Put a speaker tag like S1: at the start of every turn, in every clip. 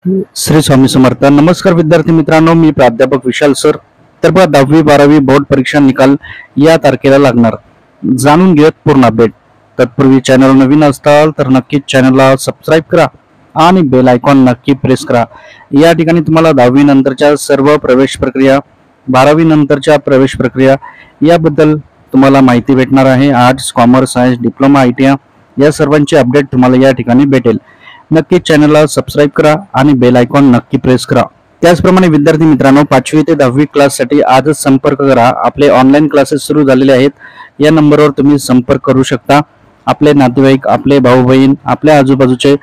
S1: श्री स्वामी समर्थ. नमस्कार विद्यार्थी मित्रांनो, मी प्राध्यापक विशाल सर. तर बघा 10वी-12वी बोर्ड परीक्षा निकाल या तारखेला लागणार. जाणून घेऊयात पूर्ण अपडेट. तत्पूर्वी चॅनल नवीन असताल तर नक्कीच चॅनलला सबस्क्राईब करा आणि बेल आयकॉन नक्की प्रेस करा. या ठिकाणी तुम्हाला 10वी नंतरच्या सर्व प्रवेश प्रक्रिया, 12वी नंतरच्या प्रवेश प्रक्रिया याबद्दल तुम्हाला माहिती भेटणार आहे. Arts, commerce, science, diploma, ITI या सर्वांची अपडेट तुम्हाला या ठिकाणी भेटेल. नक्की चॅनलला सबस्क्राईब करा आणि बेल आयकॉन नक्की प्रेस करा. त्याचप्रमाणे विद्यार्थी मित्रांनो, 5वी ते 10वी क्लाससाठी आजच संपर्क करा. आपले ऑनलाईन क्लासेस सुरू झालेले आहेत. या नंबरवर तुम्ही संपर्क करू शकता. आपले नातेवाईक, आपले भाऊ बहीण, आपल्या आजूबाजूचे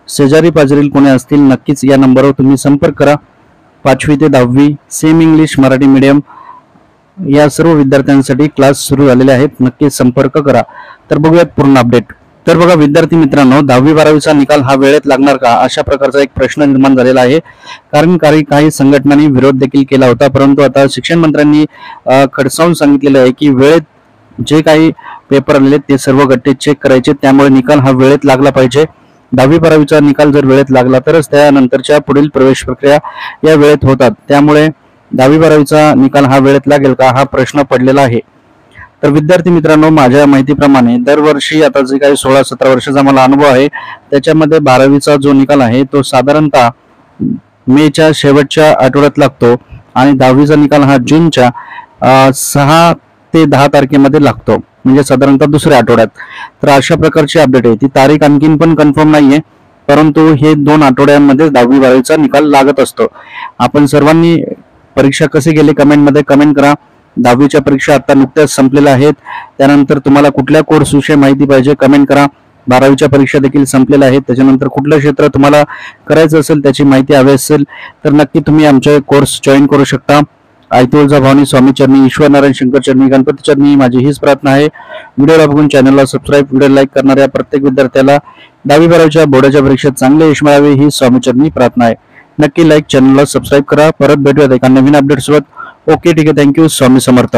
S1: शेजारी पाजारी कोणी असतील, नक्कीच या नंबरवर तुम्ही संपर्क करा. 5वी ते 10वी सेमी इंग्लिश मराठी मीडियम या सर्व विद्यार्थ्यांसाठी क्लास सुरू झालेले आहेत. नक्की संपर्क करा. तर बघूयात पूर्ण अपडेट. तर बघा विद्यार्थी मित्रांनो, 10वी-12वीचा निकाल हा वेळेत लागणार का, अशा प्रकारचा एक प्रश्न निर्माण झालेला आहे. कारण काही संघटनांनी विरोध देखील केला होता, परंतु आता शिक्षण मंत्र्यांनी खडसावून सांगितलेलं आहे की वेळेत जे काही पेपर आलेले ते सर्व गट्टे चेक करायचे. त्यामुळे निकाल हा वेळेत लागला पाहिजे. 10वी-12वीचा निकाल जर वेळेत लागला तरच त्यानंतरच्या पुढील प्रवेश प्रक्रिया या वेळेत होतात. त्यामुळे 10वी-12वीचा निकाल हा वेळेत लागेल का, हा प्रश्न पडलेला आहे. तर विद्यार्थी मित्रांनो, माझ्या माहितीप्रमाणे दरवर्षी आता जे काही 16-17 वर्षाचा मला अनुभव आहे, त्याच्यामध्ये 12वीचा जो निकाल आहे तो साधारणतः मेच्या शेवटच्या आठवड्यात लागतो आणि 10वीचा निकाल हा जूनच्या 6 ते 10 तारखेमध्ये लागतो, म्हणजे साधारणतः दुसऱ्या आठवड्यात. तर अशा प्रकारची अपडेट आहे. ती तारीख आणखीन पण कन्फर्म नाहीये, परंतु हे 2 आठवड्यांमध्ये 10वी-12वीचा निकाल लागत असतो. आपण सर्वांनी परीक्षा कसे गेले कमेंटमध्ये कमेंट करा. 10वीच्या परीक्षा आता नुकत्याच संपलेल्या आहेत. त्यानंतर तुम्हाला कुठल्या कोर्स विषयी माहिती पाहिजे कमेंट करा. 12वीच्या परीक्षा देखील संपलेल्या आहेत. त्याच्यानंतर कुठलं क्षेत्र तुम्हाला करायचं असेल, त्याची माहिती हवी असेल तर नक्की तुम्ही आमचे कोर्स जॉईन करू शकता. तुळजा भवानी स्वामी चरणी, ईश्वर नारायण शंकर चरणी, गणपती चरणी माझी हीच प्रार्थना आहे. व्हिडिओला बघून चॅनलला सबस्क्राईब, व्हिडिओ लाईक करणाऱ्या प्रत्येक विद्यार्थ्याला 10वी-12वीच्या बोर्डाच्या परीक्षेत चांगले यश मिळावे ही स्वामी चरणी प्रार्थना आहे. नक्की लाईक, चॅनलला सबस्क्राईब करा. परत भेटूयात एका नवीन अपडेट सोबत. ओके, ठीक आहे. थँक्यू. स्वामी समर्थ.